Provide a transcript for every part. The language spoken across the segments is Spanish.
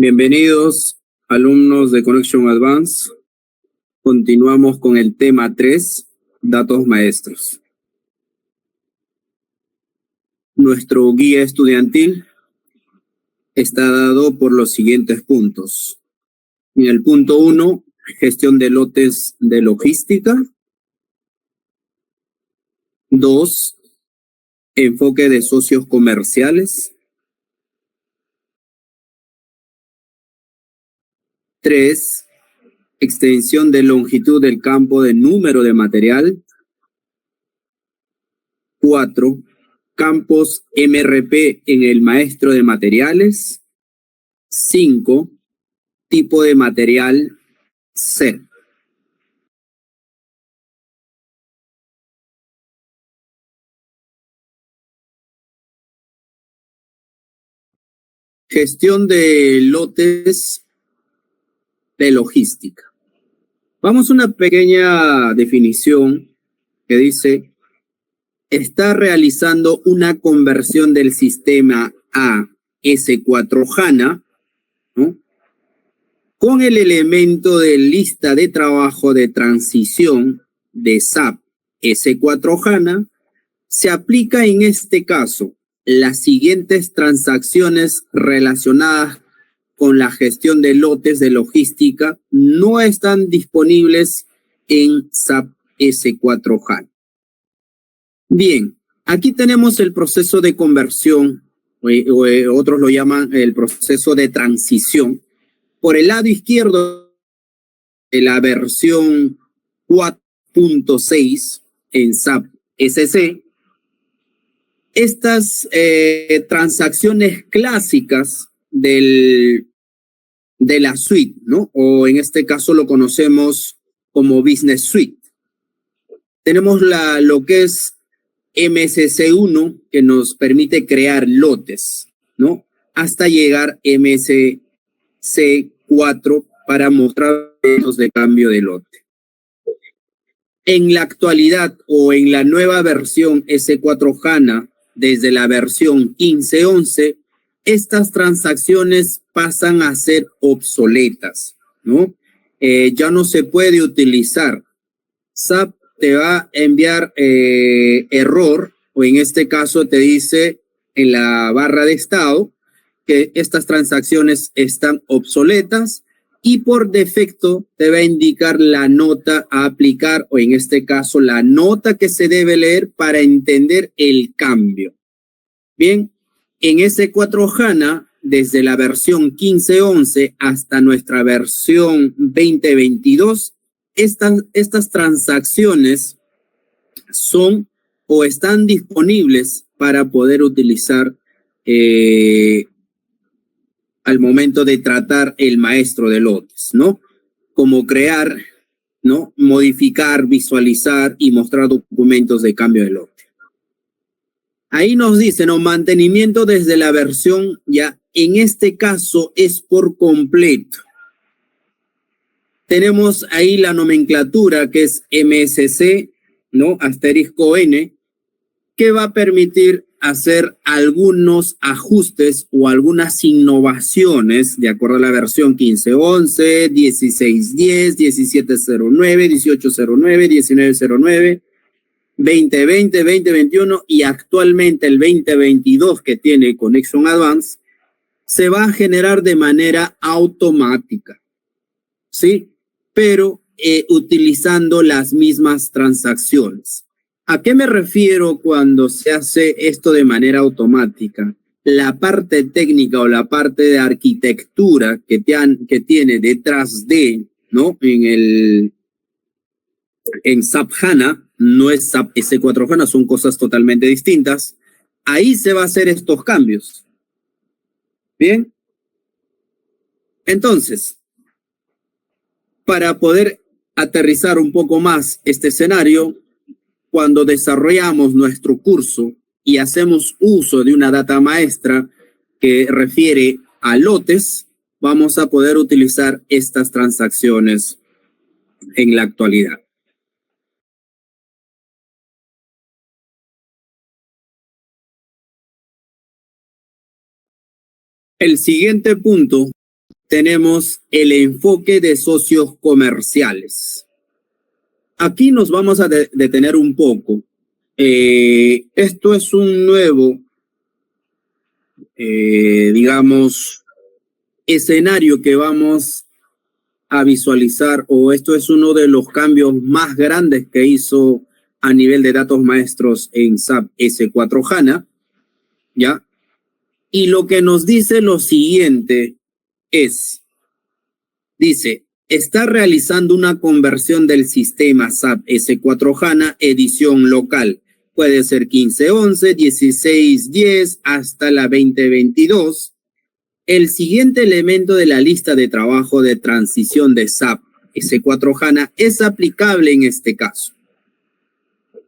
Bienvenidos, alumnos de Connection Advance. Continuamos con el tema 3, datos maestros. Nuestro guía estudiantil está dado por los siguientes puntos. En el punto 1, gestión de lotes de logística. 2, enfoque de socios comerciales. 3, extensión de longitud del campo de número de material. 4, campos MRP en el maestro de materiales. 5, tipo de material C. Gestión de lotes de logística. Vamos a una pequeña definición que dice: está realizando una conversión del sistema a S4 HANA, ¿no?, con el elemento de lista de trabajo de transición de SAP S4 HANA. Se aplica en este caso las siguientes transacciones relacionadas con la gestión de lotes de logística no están disponibles en SAP S4 HANA. Bien, aquí tenemos el proceso de conversión, o otros lo llaman el proceso de transición. Por el lado izquierdo de la versión 4.6 en SAP SC, estas transacciones clásicas de la suite, ¿no? O en este caso lo conocemos como Business Suite. Tenemos lo que es MSC1, que nos permite crear lotes, ¿no?, hasta llegar MSC4 para mostrar los de cambio de lote. En la actualidad o en la nueva versión S4 HANA, desde la versión 15.11, estas transacciones pasan a ser obsoletas, ¿no? Ya no se puede utilizar. SAP te va a enviar error, o en este caso te dice en la barra de estado que estas transacciones están obsoletas y por defecto te va a indicar la nota a aplicar, o en este caso la nota que se debe leer para entender el cambio. Bien, en S4 HANA, desde la versión 15.11 hasta nuestra versión 2022, estas transacciones son o están disponibles para poder utilizar al momento de tratar el maestro de lotes, ¿no? Como crear, ¿no?, modificar, visualizar y mostrar documentos de cambio de lote. Ahí nos dice, ¿no?, mantenimiento desde la versión, ya en este caso es por completo. Tenemos ahí la nomenclatura que es MSC, ¿no?, asterisco N, que va a permitir hacer algunos ajustes o algunas innovaciones de acuerdo a la versión 15.11, 16.10, 17.09, 18.09, 19.09, 2020, 2021 y actualmente el 2022 que tiene Connection Advance, se va a generar de manera automática, ¿sí? Pero utilizando las mismas transacciones. ¿A qué me refiero cuando se hace esto de manera automática? La parte técnica o la parte de arquitectura que tiene detrás de, ¿no?, en SAP HANA, no es SAP S4 HANA, son cosas totalmente distintas. Ahí se va a hacer estos cambios. Bien. Entonces, para poder aterrizar un poco más este escenario, cuando desarrollamos nuestro curso y hacemos uso de una data maestra que refiere a lotes, vamos a poder utilizar estas transacciones en la actualidad. El siguiente punto tenemos el enfoque de socios comerciales. Aquí nos vamos a detener un poco. Esto es un nuevo, digamos, escenario que vamos a visualizar, o esto es uno de los cambios más grandes que hizo a nivel de datos maestros en SAP S4 HANA, ¿ya? Y lo que nos dice lo siguiente dice, está realizando una conversión del sistema SAP S4 HANA edición local. Puede ser 15.11, 16.10 hasta la 2022. El siguiente elemento de la lista de trabajo de transición de SAP S4 HANA es aplicable en este caso.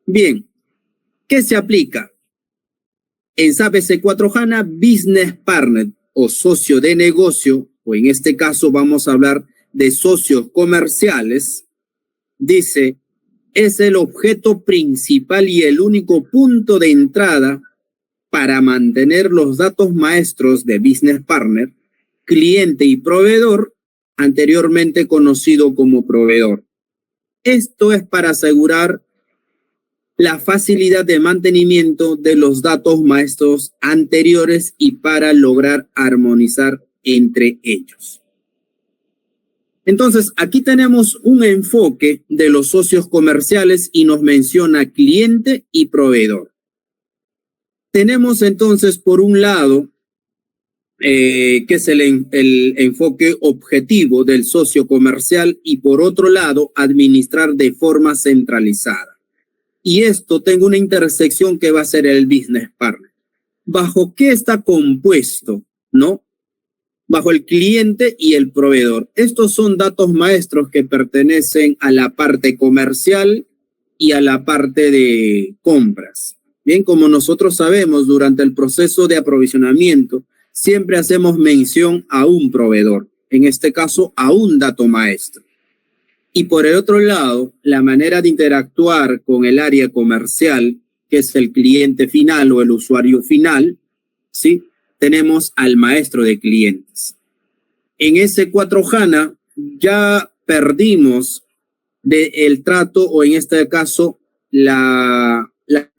Bien, ¿qué se aplica? En SAP S4 HANA, Business Partner o socio de negocio, o en este caso vamos a hablar de socios comerciales, dice, es el objeto principal y el único punto de entrada para mantener los datos maestros de Business Partner, cliente y proveedor, anteriormente conocido como proveedor. Esto es para asegurar la facilidad de mantenimiento de los datos maestros anteriores y para lograr armonizar entre ellos. Entonces, aquí tenemos un enfoque de los socios comerciales y nos menciona cliente y proveedor. Tenemos entonces, por un lado, que es el enfoque objetivo del socio comercial y por otro lado, administrar de forma centralizada. Y esto tengo una intersección que va a ser el Business Partner. ¿Bajo qué está compuesto? ¿No? Bajo el cliente y el proveedor. Estos son datos maestros que pertenecen a la parte comercial y a la parte de compras. Bien, como nosotros sabemos, durante el proceso de aprovisionamiento, siempre hacemos mención a un proveedor, en este caso a un dato maestro. Y por el otro lado, la manera de interactuar con el área comercial, que es el cliente final o el usuario final, ¿sí? Tenemos al maestro de clientes. En S4 HANA ya perdimos del trato, o en este caso, la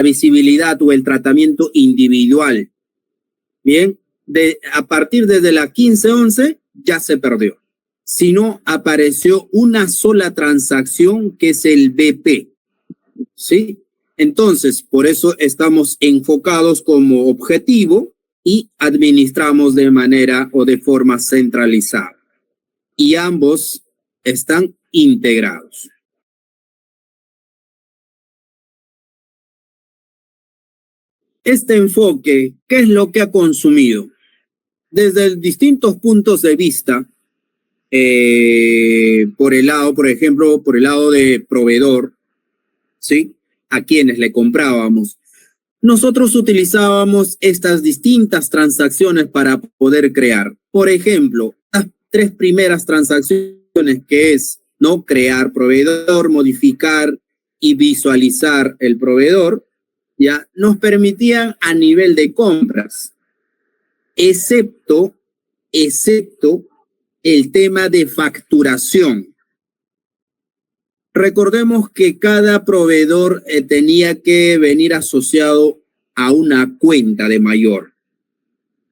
visibilidad o el tratamiento individual. Bien, a partir desde la 15.11 ya se perdió. Sino apareció una sola transacción que es el BP, ¿sí? Entonces, por eso estamos enfocados como objetivo y administramos de manera o de forma centralizada. Y ambos están integrados. Este enfoque, ¿qué es lo que ha consumido? Desde distintos puntos de vista, por el lado, por ejemplo, por el lado de proveedor, ¿sí? A quienes le comprábamos. Nosotros utilizábamos estas distintas transacciones para poder crear. Por ejemplo, las 3 primeras transacciones que es, ¿no? Crear proveedor, modificar y visualizar el proveedor, ya nos permitían a nivel de compras, excepto el tema de facturación. Recordemos que cada proveedor tenía que venir asociado a una cuenta de mayor.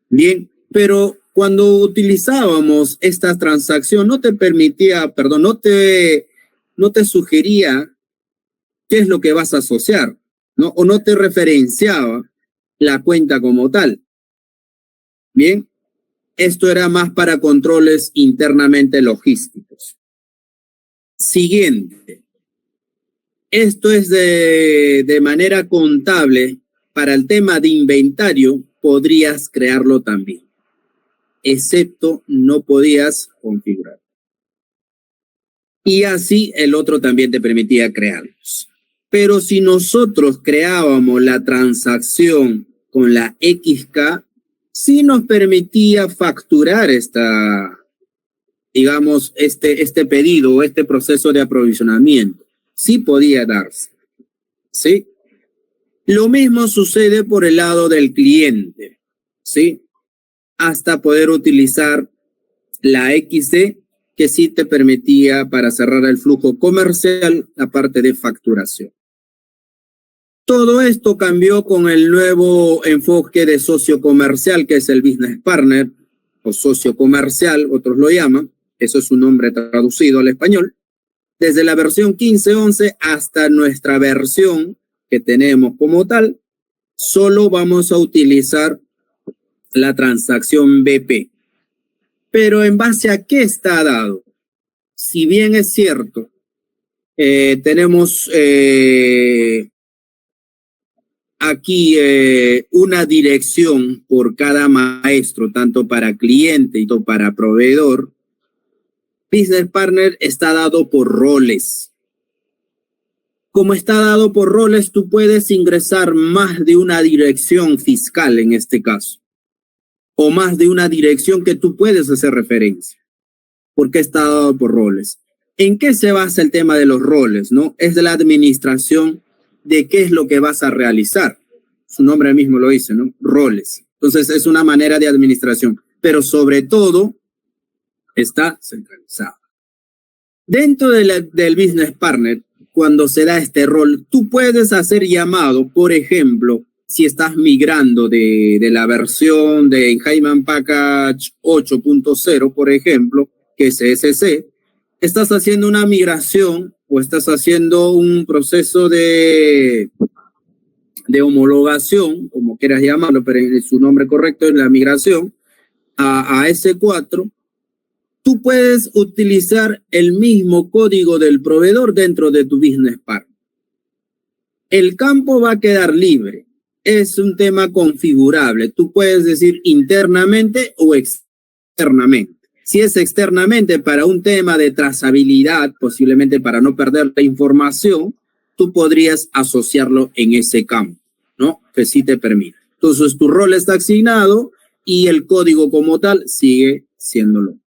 Bien, pero cuando utilizábamos esta transacción no te permitía, perdón, no te sugería qué es lo que vas a asociar, ¿no? O no te referenciaba la cuenta como tal. Bien, esto era más para controles internamente logísticos. Siguiente. Esto es de manera contable. Para el tema de inventario, podrías crearlo también, excepto no podías configurar. Y así el otro también te permitía crearlos. Pero si nosotros creábamos la transacción con la XK, sí nos permitía facturar digamos, este pedido o este proceso de aprovisionamiento. Sí podía darse, ¿sí? Lo mismo sucede por el lado del cliente, ¿sí? Hasta poder utilizar la XD, que sí te permitía para cerrar el flujo comercial la parte de facturación. Todo esto cambió con el nuevo enfoque de socio comercial, que es el business partner o socio comercial, otros lo llaman, eso es un nombre traducido al español. Desde la versión 15.11 hasta nuestra versión que tenemos como tal, solo vamos a utilizar la transacción BP. Pero ¿en base a qué está dado? Si bien es cierto, tenemos aquí una dirección por cada maestro, tanto para cliente y para proveedor, Business Partner está dado por roles. Como está dado por roles, tú puedes ingresar más de una dirección fiscal en este caso, o más de una dirección que tú puedes hacer referencia, porque está dado por roles. ¿En qué se basa el tema de los roles, no? Es de la administración de qué es lo que vas a realizar. Su nombre mismo lo dice, ¿no? Roles. Entonces es una manera de administración, pero sobre todo está centralizado. Dentro del Business Partner, cuando se da este rol, tú puedes hacer llamado, por ejemplo, si estás migrando de la versión de Heiman Package 8.0, por ejemplo, que es SC, estás haciendo una migración o estás haciendo un proceso de homologación, como quieras llamarlo, pero su nombre correcto es la migración a S4, tú puedes utilizar el mismo código del proveedor dentro de tu Business Partner. El campo va a quedar libre. Es un tema configurable. Tú puedes decir internamente o externamente. Si es externamente para un tema de trazabilidad, posiblemente para no perder la información, tú podrías asociarlo en ese campo, ¿no? Que sí te permite. Entonces tu rol está asignado y el código como tal sigue siéndolo.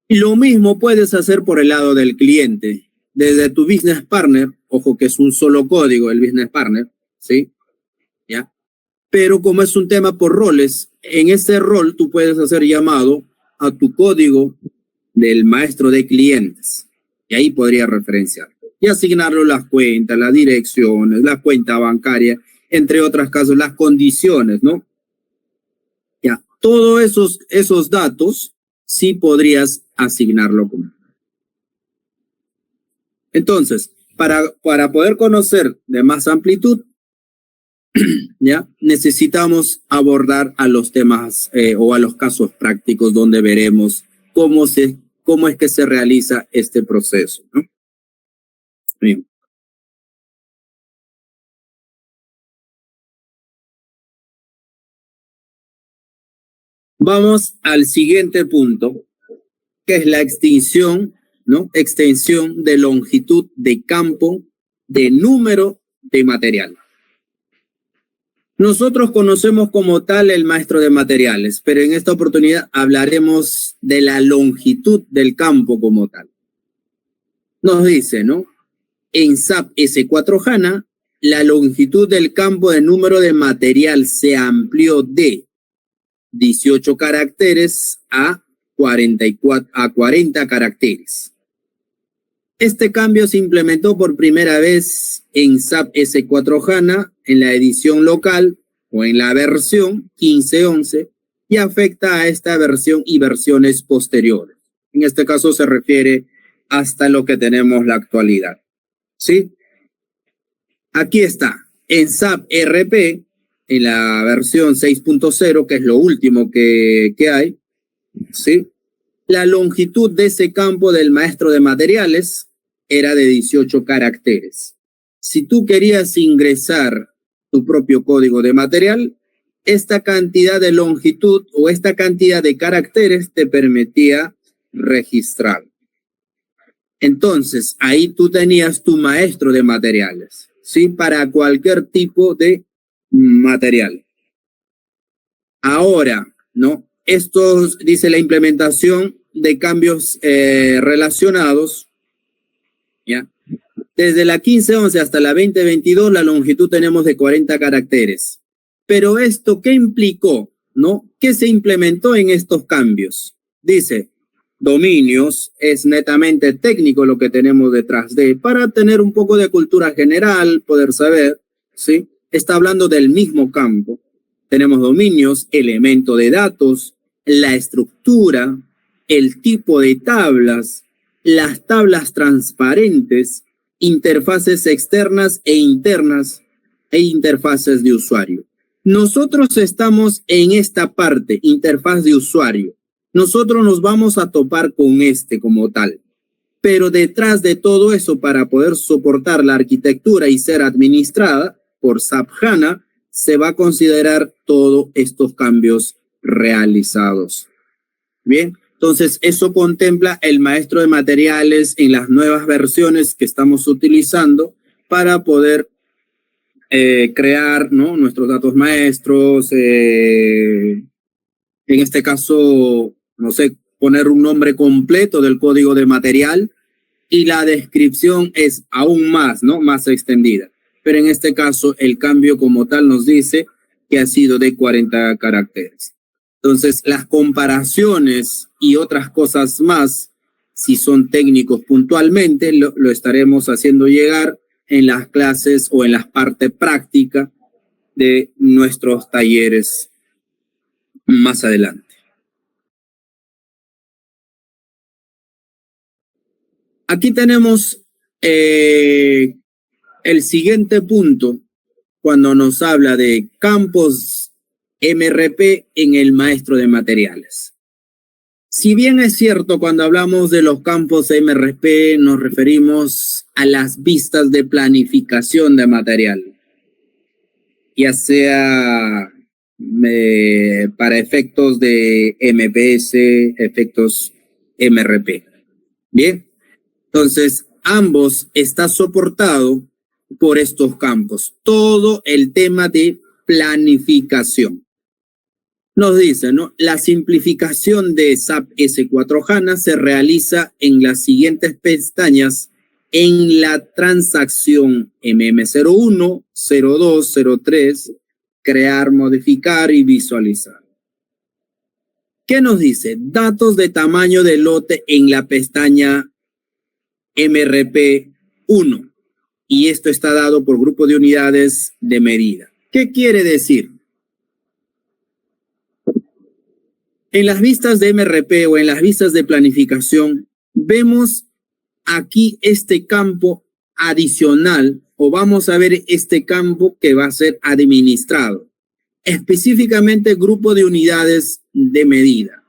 Y lo mismo puedes hacer por el lado del cliente. Desde tu Business Partner, ojo que es un solo código el Business Partner, ¿sí? ¿Ya? Pero como es un tema por roles, en ese rol tú puedes hacer llamado a tu código del maestro de clientes. Y ahí podría referenciar. Y asignarlo las cuentas, las direcciones, la cuenta bancaria, entre otras casos, las condiciones, ¿no? Ya, todos esos datos sí podrías asignarlo como. Entonces, para poder conocer de más amplitud, ya necesitamos abordar a los temas o a los casos prácticos donde veremos cómo es que se realiza este proceso, ¿no? Bien. Vamos al siguiente punto, que es la extensión, ¿no? Extensión de longitud de campo de número de material. Nosotros conocemos como tal el maestro de materiales, pero en esta oportunidad hablaremos de la longitud del campo como tal. Nos dice, ¿no? En SAP S4 HANA, la longitud del campo de número de material se amplió de 18 caracteres a 40 caracteres. Este cambio se implementó por primera vez en SAP S4 HANA en la edición local o en la versión 15.11 y afecta a esta versión y versiones posteriores. En este caso se refiere hasta lo que tenemos la actualidad. ¿Sí? Aquí está. En SAP RP, en la versión 6.0, que es lo último que hay, ¿sí? La longitud de ese campo del maestro de materiales era de 18 caracteres. Si tú querías ingresar tu propio código de material, esta cantidad de longitud o esta cantidad de caracteres te permitía registrar. Entonces, ahí tú tenías tu maestro de materiales, ¿sí? Para cualquier tipo de material. Ahora, ¿no? Esto dice la implementación de cambios relacionados, ¿ya? Desde la 15.11 hasta la 20.22, la longitud tenemos de 40 caracteres. Pero esto, ¿qué implicó? ¿No? ¿Qué se implementó en estos cambios? Dice, dominios es netamente técnico lo que tenemos detrás de, para tener un poco de cultura general, poder saber, ¿sí? Está hablando del mismo campo. Tenemos dominios, elemento de datos, la estructura, el tipo de tablas, las tablas transparentes, interfaces externas e internas e interfaces de usuario. Nosotros estamos en esta parte, interfaz de usuario. Nosotros nos vamos a topar con este como tal. Pero detrás de todo eso, para poder soportar la arquitectura y ser administrada por SAP HANA, se va a considerar todos estos cambios realizados. Bien, entonces eso contempla el maestro de materiales en las nuevas versiones que estamos utilizando para poder crear, ¿no?, nuestros datos maestros, en este caso, no sé, poner un nombre completo del código de material, y la descripción es aún más, ¿no?, más extendida. Pero en este caso, el cambio como tal nos dice que ha sido de 40 caracteres. Entonces, las comparaciones y otras cosas más, si son técnicos puntualmente, lo estaremos haciendo llegar en las clases o en la parte práctica de nuestros talleres más adelante. Aquí tenemos el siguiente punto cuando nos habla de campos MRP en el maestro de materiales. Si bien es cierto, cuando hablamos de los campos MRP nos referimos a las vistas de planificación de material, ya sea para efectos de MPS, efectos MRP. Bien, entonces ambos está soportado por estos campos. Todo el tema de planificación. Nos dice, ¿no? La simplificación de SAP S4 HANA se realiza en las siguientes pestañas en la transacción MM01, 02, 03, crear, modificar y visualizar. ¿Qué nos dice? Datos de tamaño de lote en la pestaña MRP1. Y esto está dado por grupo de unidades de medida. ¿Qué quiere decir? En las vistas de MRP o en las vistas de planificación, vemos aquí este campo adicional, o vamos a ver este campo que va a ser administrado. Específicamente grupo de unidades de medida.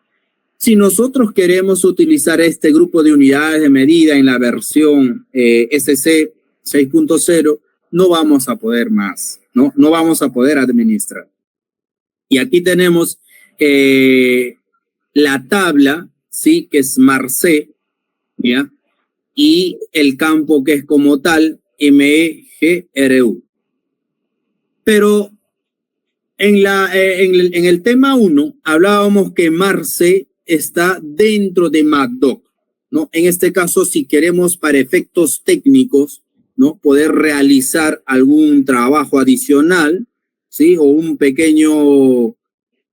Si nosotros queremos utilizar este grupo de unidades de medida en la versión SC 6.0, no vamos a poder más, ¿no? No vamos a poder administrar. Y aquí tenemos la tabla, ¿sí?, que es MARC, ¿ya? Y el campo que es como tal MEGRU. Pero en el tema 1 hablábamos que MARC está dentro de MACDoc, ¿no? En este caso, si queremos para efectos técnicos, ¿no?, poder realizar algún trabajo adicional, ¿sí?, o un pequeño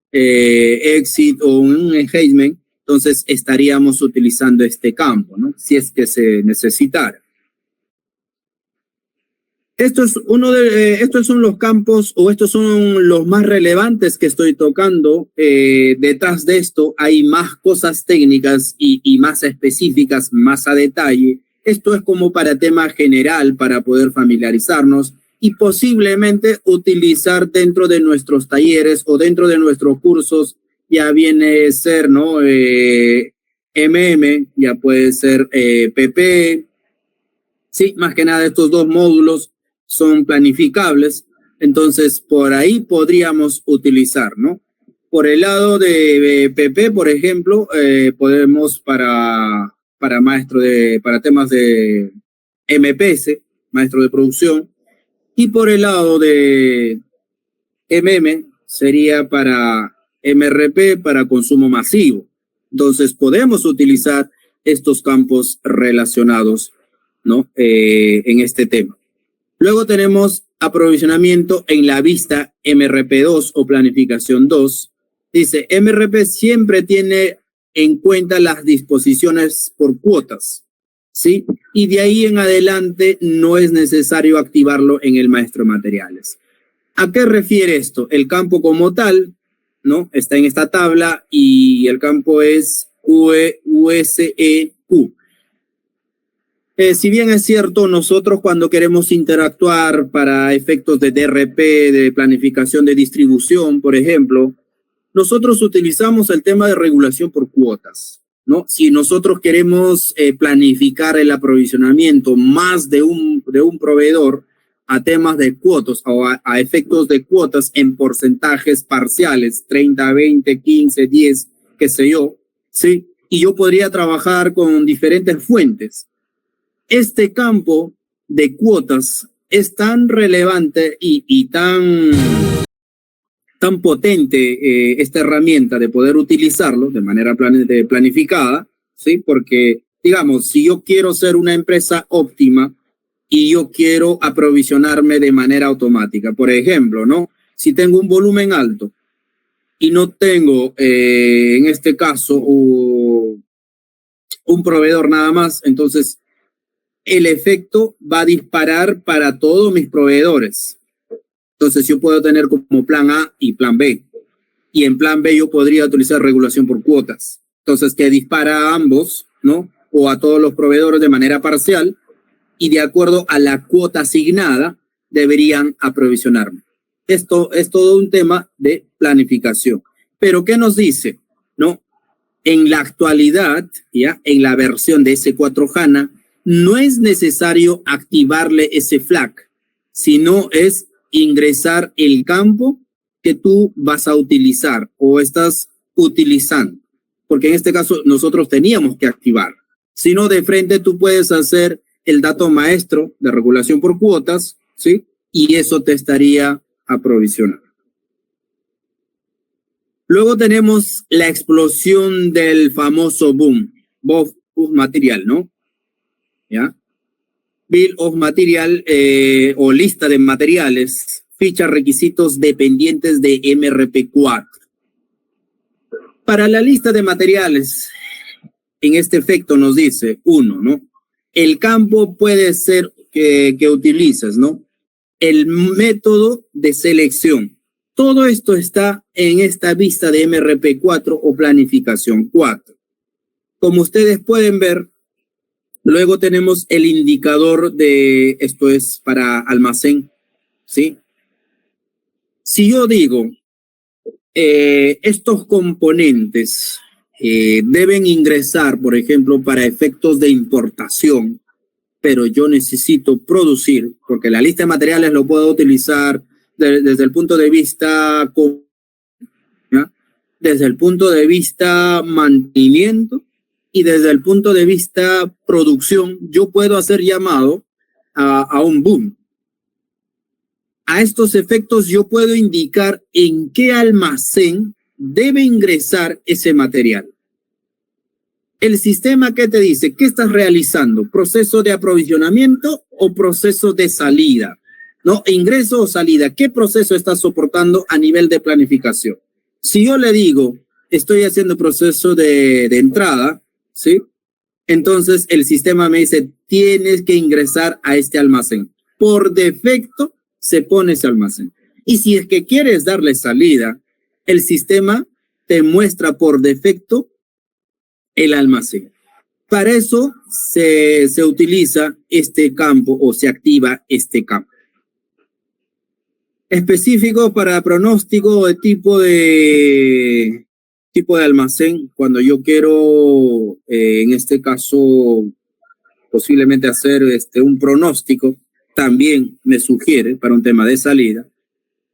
exit o un engagement, entonces estaríamos utilizando este campo, ¿no?, si es que se necesitara. Estos son los campos, o estos son los más relevantes que estoy tocando. Detrás de esto hay más cosas técnicas y más específicas, más a detalle. Esto es como para tema general, para poder familiarizarnos y posiblemente utilizar dentro de nuestros talleres o dentro de nuestros cursos. Ya viene a ser, ¿no?, ya puede ser PP. Sí, más que nada estos dos módulos son planificables, entonces por ahí podríamos utilizar, ¿no? Por el lado de PP, por ejemplo, podemos para temas de MPS, maestro de producción, y por el lado de sería para MRP, para consumo masivo. Entonces podemos utilizar estos campos relacionados, ¿no?, en este tema. Luego tenemos aprovisionamiento en la vista MRP2 o planificación 2. Dice, MRP siempre tiene en cuenta las disposiciones por cuotas, ¿sí? Y de ahí en adelante no es necesario activarlo en el maestro de materiales. ¿A qué refiere esto? El campo como tal, ¿no? Está en esta tabla y el campo es USEQ. Si bien es cierto, nosotros cuando queremos interactuar para efectos de DRP, de planificación de distribución, por ejemplo, nosotros utilizamos el tema de regulación por cuotas, ¿no? Si nosotros queremos planificar el aprovisionamiento más de un proveedor a temas de cuotas o a efectos de cuotas en porcentajes parciales, 30, 20, 15, 10, qué sé yo, ¿sí? Y yo podría trabajar con diferentes fuentes. Este campo de cuotas es tan relevante y tan potente esta herramienta de poder utilizarlo de manera planificada, ¿sí? Porque, digamos, si yo quiero ser una empresa óptima y yo quiero aprovisionarme de manera automática, por ejemplo, ¿no? Si tengo un volumen alto y no tengo, en este caso, un proveedor nada más, entonces el efecto va a disparar para todos mis proveedores. Entonces yo puedo tener como plan A y plan B. Y en plan B yo podría utilizar regulación por cuotas. Entonces que dispara a ambos, ¿no? O a todos los proveedores de manera parcial y de acuerdo a la cuota asignada deberían aprovisionarme. Esto es todo un tema de planificación. Pero ¿qué nos dice? ¿No? En la actualidad, ya, en la versión de S4 HANA, no es necesario activarle ese flag, sino es ingresar el campo que tú vas a utilizar o estás utilizando. Porque en este caso nosotros teníamos que activar. Si no, de frente tú puedes hacer el dato maestro de regulación por cuotas, ¿sí? Y eso te estaría aprovisionando. Luego tenemos la explosión del famoso boom of material, ¿no? ¿Ya? Bill of Material o lista de materiales, ficha requisitos dependientes de MRP4. Para la lista de materiales, en este efecto nos dice, uno, ¿no? El campo puede ser que utilices, ¿no? El método de selección. Todo esto está en esta vista de MRP4 o planificación 4. Como ustedes pueden ver, luego tenemos el indicador de, esto es para almacén, ¿sí? Si yo digo, estos componentes deben ingresar, por ejemplo, para efectos de importación, pero yo necesito producir, porque la lista de materiales lo puedo utilizar desde el punto de vista, ¿ya? Desde el punto de vista mantenimiento y desde el punto de vista producción, yo puedo hacer llamado a un boom. A estos efectos yo puedo indicar en qué almacén debe ingresar ese material. El sistema, ¿qué te dice? ¿Qué estás realizando? ¿Proceso de aprovisionamiento o proceso de salida? ¿No? ¿Ingreso o salida? ¿Qué proceso estás soportando a nivel de planificación? Si yo le digo, estoy haciendo proceso de entrada, ¿sí? Entonces el sistema me dice, tienes que ingresar a este almacén. Por defecto se pone ese almacén. Y si es que quieres darle salida, el sistema te muestra por defecto el almacén. Para eso se utiliza este campo o se activa este campo. Específico para pronóstico de tipo de almacén, cuando yo quiero, en este caso, posiblemente hacer un pronóstico, también me sugiere para un tema de salida,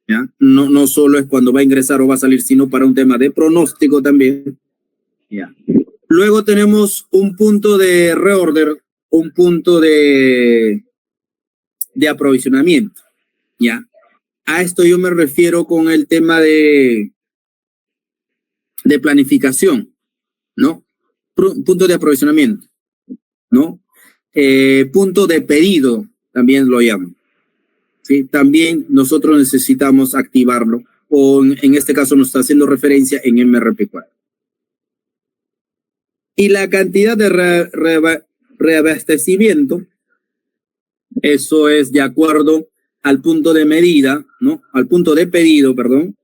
¿ya? No solo es cuando va a ingresar o va a salir, sino para un tema de pronóstico también, ¿ya? Luego tenemos un punto de reorder, un punto de aprovisionamiento, ¿ya? A esto yo me refiero con el tema de planificación, ¿no? Punto de aprovisionamiento, ¿no? Punto de pedido, también lo llaman, ¿sí? También nosotros necesitamos activarlo, o en este caso nos está haciendo referencia en MRP4. Y la cantidad de reabastecimiento, eso es de acuerdo al punto de medida, ¿no? Al punto de pedido, perdón,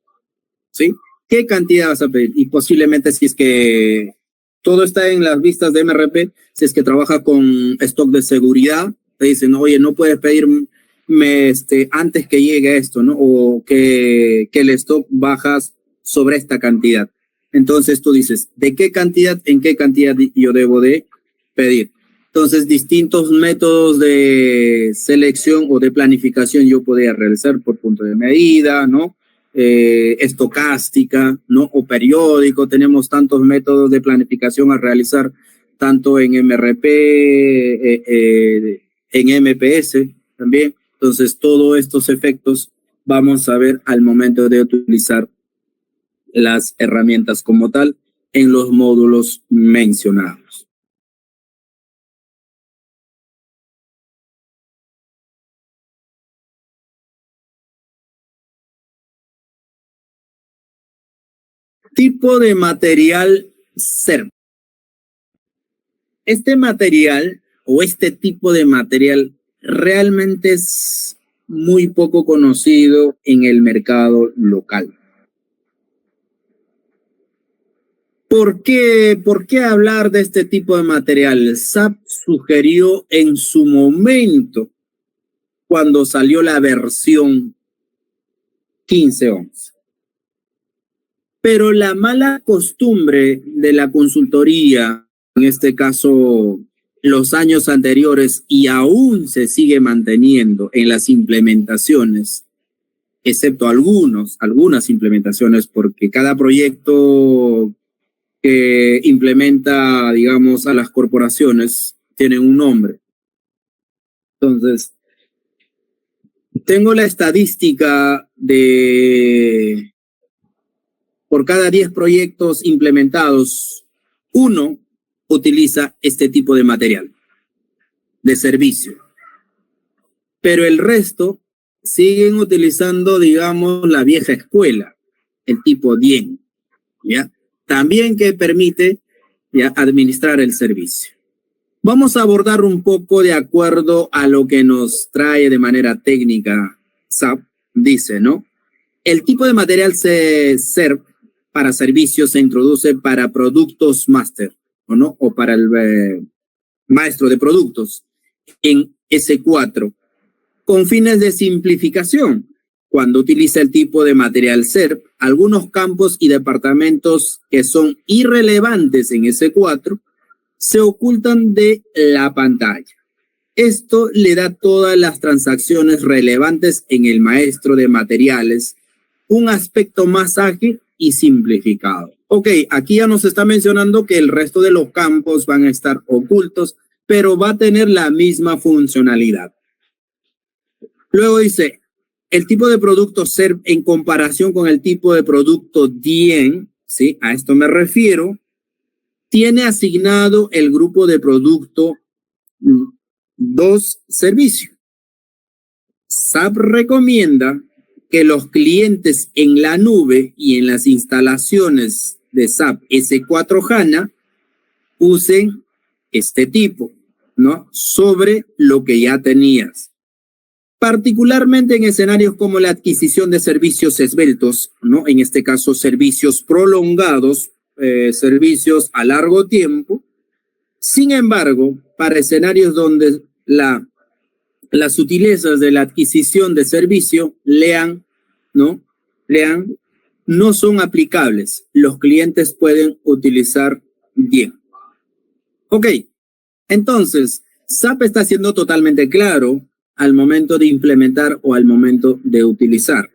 ¿sí? ¿Qué cantidad vas a pedir? Y posiblemente si es que todo está en las vistas de MRP, si es que trabaja con stock de seguridad, te dicen, oye, no puedes pedirme antes que llegue esto, ¿no? O que el stock bajas sobre esta cantidad. Entonces tú dices, ¿de qué cantidad, en qué cantidad yo debo de pedir? Entonces, distintos métodos de selección o de planificación yo podría realizar por punto de medida, ¿no? Estocástica, ¿no? O periódico. Tenemos tantos métodos de planificación a realizar, tanto en MRP, en MPS también. Entonces, todos estos efectos vamos a ver al momento de utilizar las herramientas como tal en los módulos mencionados. Tipo de material SERP. Este material o este tipo de material realmente es muy poco conocido en el mercado local. ¿Por qué hablar de este tipo de material? SAP sugirió en su momento, cuando salió la versión 15.11. Pero la mala costumbre de la consultoría, en este caso los años anteriores, y aún se sigue manteniendo en las implementaciones, excepto algunas implementaciones, porque cada proyecto que implementa, digamos, a las corporaciones tiene un nombre. Entonces, tengo la estadística de por cada 10 proyectos implementados, 1 utiliza este tipo de material, de servicio. Pero el resto siguen utilizando, digamos, la vieja escuela, el tipo DIEM, ¿ya? También que permite, ¿ya?, administrar el servicio. Vamos a abordar un poco de acuerdo a lo que nos trae de manera técnica SAP. Dice, ¿no? El tipo de material SERP para servicios se introduce para productos máster, ¿o no? O para el maestro de productos en S4, con fines de simplificación. Cuando utiliza el tipo de material SERP, algunos campos y departamentos que son irrelevantes en S4 se ocultan de la pantalla. Esto le da todas las transacciones relevantes en el maestro de materiales un aspecto más ágil y simplificado. Ok, aquí ya nos está mencionando que el resto de los campos van a estar ocultos, pero va a tener la misma funcionalidad. Luego dice, el tipo de producto SERP en comparación con el tipo de producto DIEM, ¿sí? A esto me refiero, tiene asignado el grupo de producto 2 servicios. SAP recomienda que los clientes en la nube y en las instalaciones de SAP S4 HANA usen este tipo, ¿no? Sobre lo que ya tenías. Particularmente en escenarios como la adquisición de servicios esbeltos, ¿no? En este caso, servicios prolongados, servicios a largo tiempo. Sin embargo, para escenarios donde las sutilezas de la adquisición de servicio, no son aplicables. Los clientes pueden utilizar bien. Ok, entonces, SAP está siendo totalmente claro al momento de implementar o al momento de utilizar.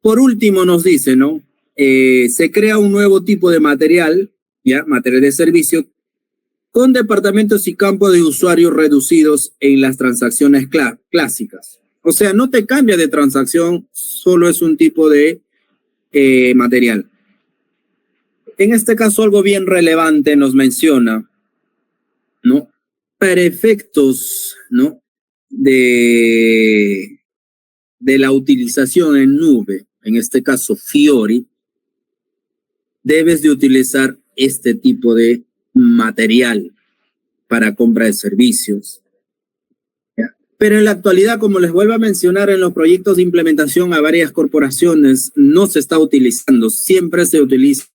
Por último, nos dice, ¿no? Se crea un nuevo tipo de material, ¿ya? Material de servicio, con departamentos y campos de usuario reducidos en las transacciones clásicas. O sea, no te cambia de transacción, solo es un tipo de material. En este caso, algo bien relevante nos menciona, ¿no? Para efectos, ¿no?, de la utilización en nube, en este caso Fiori, debes de utilizar este tipo de material para compra de servicios. Pero en la actualidad, como les vuelvo a mencionar, en los proyectos de implementación a varias corporaciones no se está utilizando, siempre se utiliza.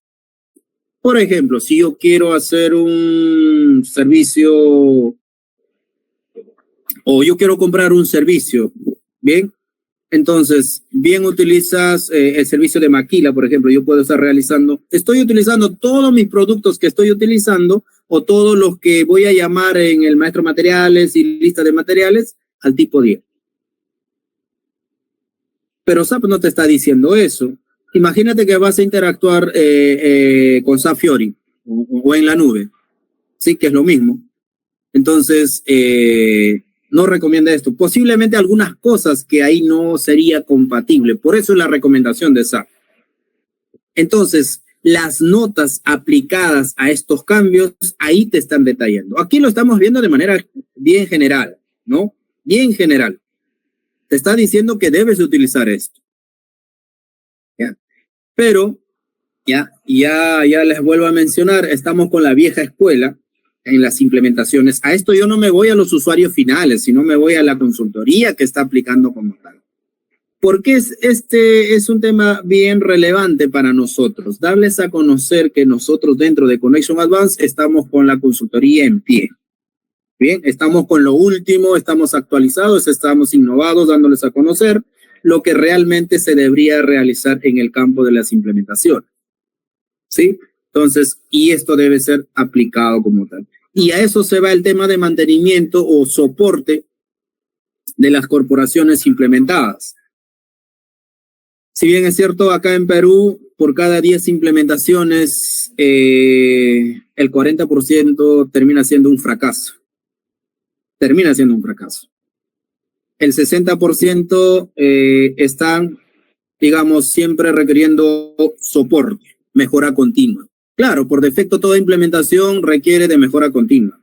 Por ejemplo, si yo quiero hacer un servicio o yo quiero comprar un servicio, bien, entonces, bien utilizas el servicio de maquila, por ejemplo, yo puedo estar estoy utilizando todos mis productos que estoy utilizando o todos los que voy a llamar en el maestro materiales y lista de materiales al tipo 10. Pero SAP no te está diciendo eso. Imagínate que vas a interactuar con SAP Fiori o en la nube, sí, que es lo mismo. Entonces, no recomienda esto. Posiblemente algunas cosas que ahí no sería compatible. Por eso es la recomendación de SAP. Entonces, las notas aplicadas a estos cambios, ahí te están detallando. Aquí lo estamos viendo de manera bien general, ¿no? Bien general. Te está diciendo que debes utilizar esto. ¿Ya? Pero, ya les vuelvo a mencionar, estamos con la vieja escuela en las implementaciones. A esto yo no me voy a los usuarios finales, sino me voy a la consultoría que está aplicando como tal. Porque este es un tema bien relevante para nosotros. Darles a conocer que nosotros dentro de Connection Advance estamos con la consultoría en pie. Bien, estamos con lo último, estamos actualizados, estamos innovados, dándoles a conocer lo que realmente se debería realizar en el campo de las implementaciones. ¿Sí? Entonces, y esto debe ser aplicado como tal. Y a eso se va el tema de mantenimiento o soporte de las corporaciones implementadas. Si bien es cierto, acá en Perú, por cada 10 implementaciones, el 40% termina siendo un fracaso. Termina siendo un fracaso. El 60% están, digamos, siempre requiriendo soporte, mejora continua. Claro, por defecto toda implementación requiere de mejora continua,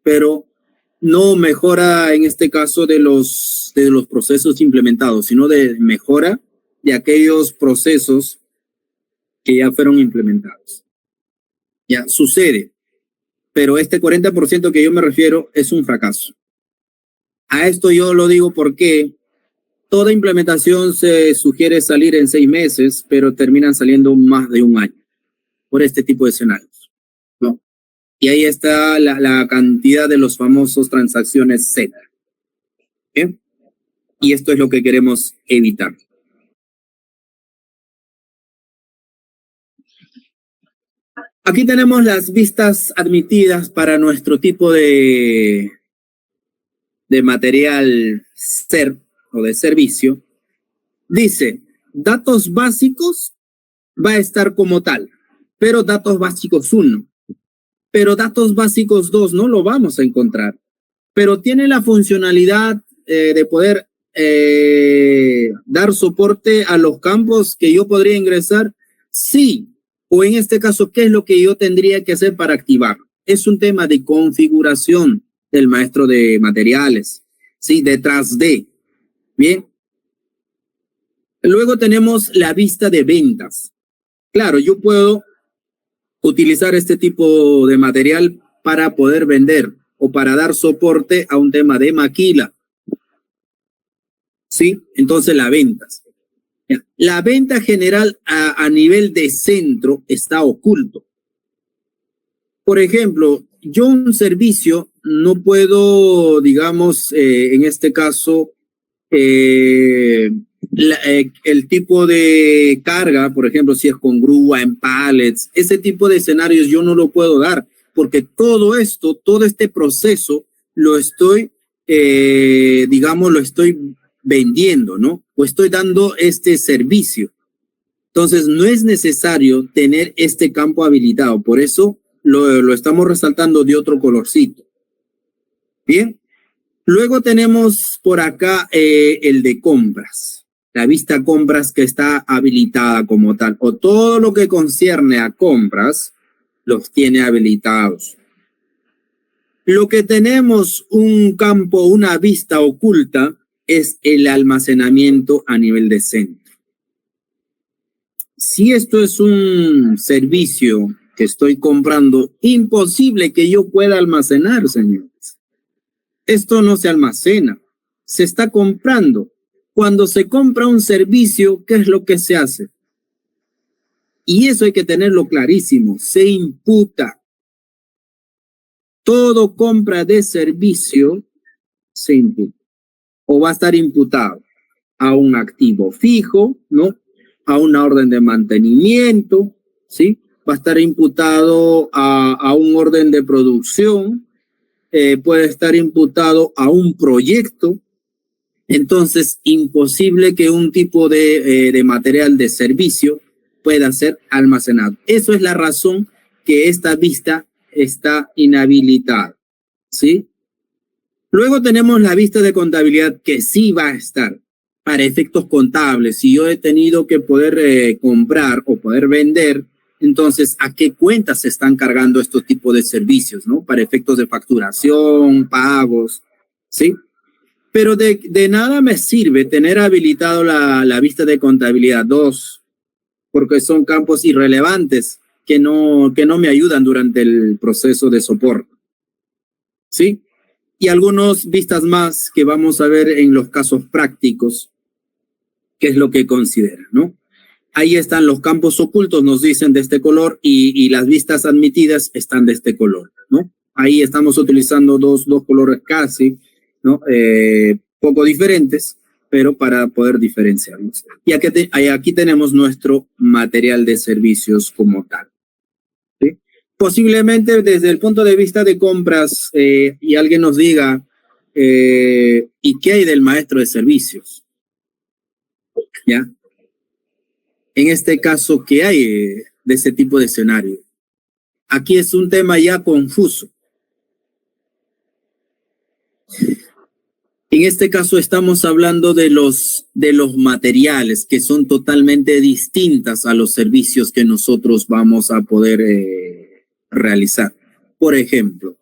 pero no mejora en este caso de los procesos implementados, sino de mejora de aquellos procesos que ya fueron implementados. Ya sucede, pero este 40% que yo me refiero es un fracaso. A esto yo lo digo porque toda implementación se sugiere salir en 6 meses, pero terminan saliendo más de un año por este tipo de escenarios, ¿no? Y ahí está la cantidad de los famosos transacciones Z. ¿Bien? Y esto es lo que queremos evitar. Aquí tenemos las vistas admitidas para nuestro tipo de material SER o de servicio. Dice, datos básicos va a estar como tal, pero datos básicos 1. Pero datos básicos 2 no lo vamos a encontrar. Pero tiene la funcionalidad de poder dar soporte a los campos que yo podría ingresar. Sí. O en este caso, ¿qué es lo que yo tendría que hacer para activar? Es un tema de configuración del maestro de materiales. Sí, detrás de. Bien. Luego tenemos la vista de ventas. Claro, yo puedo utilizar este tipo de material para poder vender o para dar soporte a un tema de maquila. ¿Sí? Entonces, las ventas. La venta general a nivel de centro está oculto. Por ejemplo, yo un servicio no puedo, digamos, en este caso, el tipo de carga, por ejemplo, si es con grúa, en pallets, ese tipo de escenarios yo no lo puedo dar, porque todo esto, todo este proceso lo estoy, digamos, lo estoy vendiendo, ¿no? O estoy dando este servicio. Entonces, no es necesario tener este campo habilitado, por eso lo estamos resaltando de otro colorcito. Bien. Luego tenemos por acá el de compras, la vista compras que está habilitada como tal, o todo lo que concierne a compras los tiene habilitados. Lo que tenemos un campo, una vista oculta, es el almacenamiento a nivel de centro. Si esto es un servicio que estoy comprando, imposible que yo pueda almacenar, señores. Esto no se almacena, se está comprando. Cuando se compra un servicio, ¿qué es lo que se hace? Y eso hay que tenerlo clarísimo, se imputa. Todo compra de servicio se imputa o va a estar imputado a un activo fijo, ¿no? A una orden de mantenimiento, ¿sí? Va a estar imputado a un orden de producción, puede estar imputado a un proyecto. Entonces, imposible que un tipo de material de servicio pueda ser almacenado. Eso es la razón que esta vista está inhabilitada, ¿sí? Luego tenemos la vista de contabilidad que sí va a estar para efectos contables. Si yo he tenido que poder comprar o poder vender, entonces, ¿a qué cuentas se están cargando estos tipos de servicios, ¿no? Para efectos de facturación, pagos, ¿sí? Pero de nada me sirve tener habilitado la vista de contabilidad 2, porque son campos irrelevantes que no me ayudan durante el proceso de soporte, ¿sí? Y algunas vistas más que vamos a ver en los casos prácticos, qué es lo que considera, ¿no? Ahí están los campos ocultos, nos dicen de este color, y las vistas admitidas están de este color, ¿no? Ahí estamos utilizando dos colores casi, ¿no? Poco diferentes, pero para poder diferenciarlos. Y aquí tenemos nuestro material de servicios como tal, ¿sí? Posiblemente desde el punto de vista de compras, y alguien nos diga, ¿y qué hay del maestro de servicios? ¿Ya? En este caso, ¿qué hay de ese tipo de escenario? Aquí es un tema ya confuso. En este caso estamos hablando de los materiales que son totalmente distintas a los servicios que nosotros vamos a poder realizar. Por ejemplo,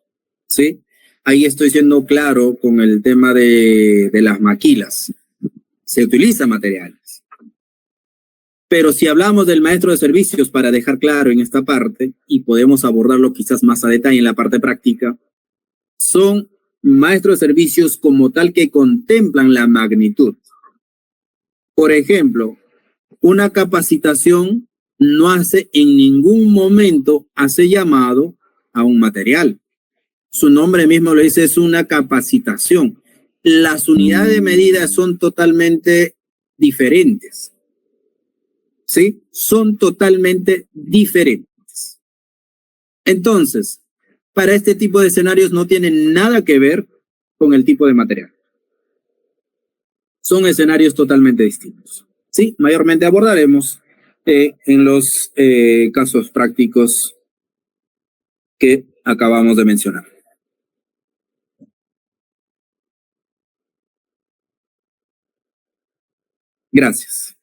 ¿sí? Ahí estoy siendo claro con el tema de las maquilas. Se utiliza materiales. Pero si hablamos del maestro de servicios, para dejar claro en esta parte, y podemos abordarlo quizás más a detalle en la parte práctica, son maestros de servicios como tal que contemplan la magnitud. Por ejemplo, una capacitación no hace en ningún momento hace llamado a un material. Su nombre mismo lo dice, es una capacitación. Las unidades de medida son totalmente diferentes. ¿Sí? Son totalmente diferentes. Entonces, para este tipo de escenarios no tienen nada que ver con el tipo de material. Son escenarios totalmente distintos. Sí, mayormente abordaremos en los casos prácticos que acabamos de mencionar. Gracias.